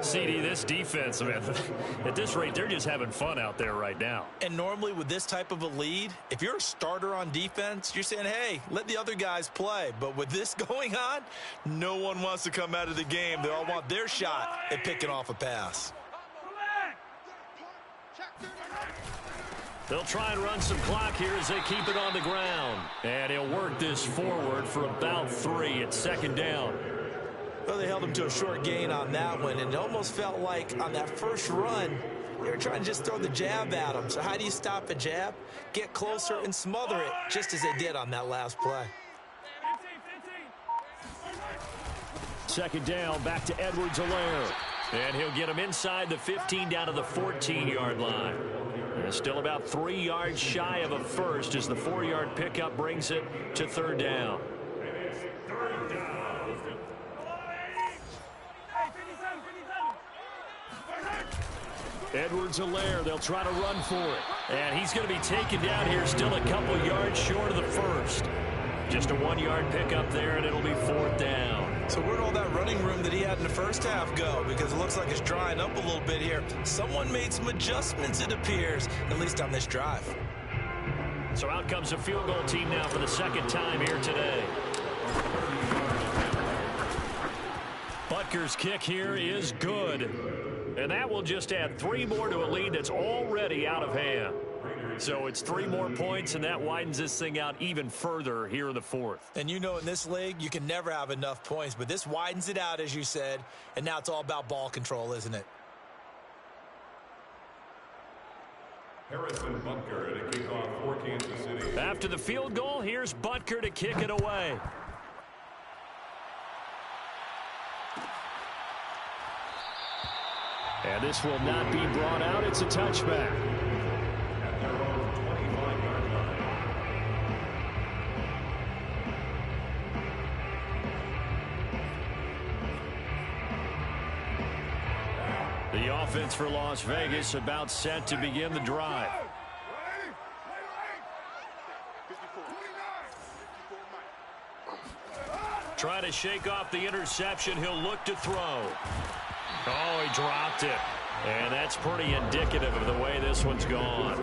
CD, this defense, man, at this rate, they're just having fun out there right now. And normally with this type of a lead, if you're a starter on defense, you're saying, hey, let the other guys play. But with this going on, no one wants to come out of the game. They all want their shot at picking off a pass. They'll try and run some clock here as they keep it on the ground. And he'll work this forward for about 3. It's 2nd down. Well, they held him to a short gain on that one, and it almost felt like on that first run, they were trying to just throw the jab at him. So how do you stop a jab? Get closer and smother it, just as they did on that last play. 2nd down, back to Edwards-Helaire. And he'll get him inside the 15 down to the 14-yard line. And still about 3 yards shy of a first as the 4-yard pickup brings it to 3rd down. Edwards-Helaire, they'll try to run for it. And he's going to be taken down here, still a couple yards short of the first. Just a 1-yard pickup there, and it'll be 4th down. So where'd all that running room that he had in the first half go? Because it looks like it's drying up a little bit here. Someone made some adjustments, it appears, at least on this drive. So out comes a field goal team now for the 2nd time here today. Butker's kick here is good. And that will just add 3 more to a lead that's already out of hand. So it's 3 more points, and that widens this thing out even further here in the 4th. And you know in this league, you can never have enough points, but this widens it out, as you said, and now it's all about ball control, isn't it? Harrison Butker at a kickoff for Kansas City. After the field goal, here's Butker to kick it away. And this will not be brought out. It's a touchback. At their own 25-yard line. The offense for Las Vegas about set to begin the drive. Try to shake off the interception. He'll look to throw. Oh, he dropped it. And that's pretty indicative of the way this one's gone.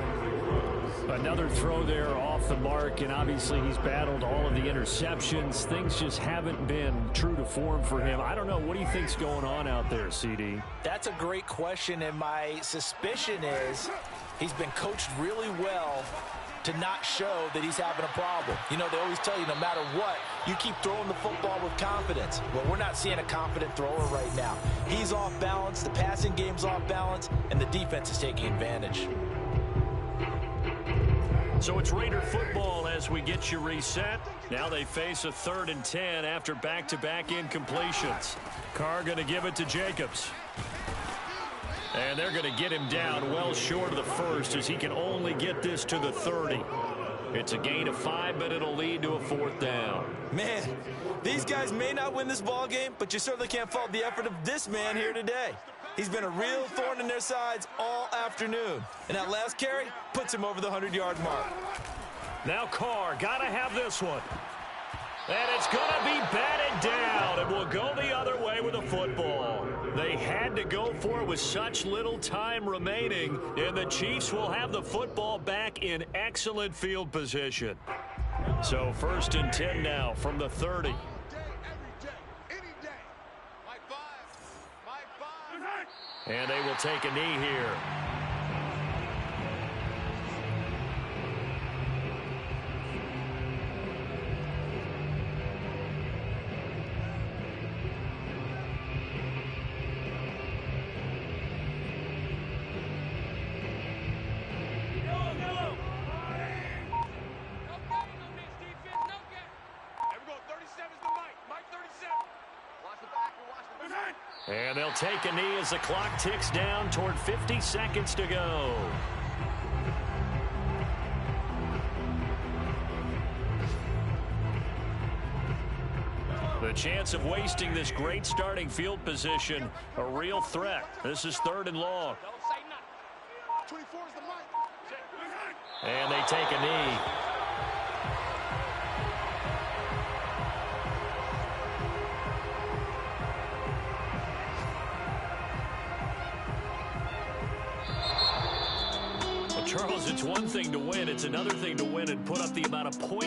Another throw there off the mark, and obviously he's battled all of the interceptions. Things just haven't been true to form for him. I don't know. What do you think's going on out there, CD? That's a great question, and my suspicion is he's been coached really well to not show that he's having a problem. You know, they always tell you no matter what, you keep throwing the football with confidence. Well, we're not seeing a confident thrower right now. He's off balance, the passing game's off balance, and the defense is taking advantage. So it's Raider football as we get you reset. Now they face a 3rd and 10 after back-to-back incompletions. Carr going to give it to Jacobs. And they're going to get him down well short of the first as he can only get this to the 30. It's a gain of 5, but it'll lead to a 4th down. Man, these guys may not win this ball game, but you certainly can't fault the effort of this man here today. He's been a real thorn in their sides all afternoon. And that last carry puts him over the 100-yard mark. Now Carr, got to have this one. And it's going to be batted down, and will go the other way with the football. They had to go for it with such little time remaining, and the Chiefs will have the football back in excellent field position. So 1st and 10 now from the 30. And they will take a knee here. And they'll take a knee as the clock ticks down toward 50 seconds to go. The chance of wasting this great starting field position, a real threat. This is 3rd and long. And they take a knee. Charles, it's one thing to win. It's another thing to win and put up the amount of points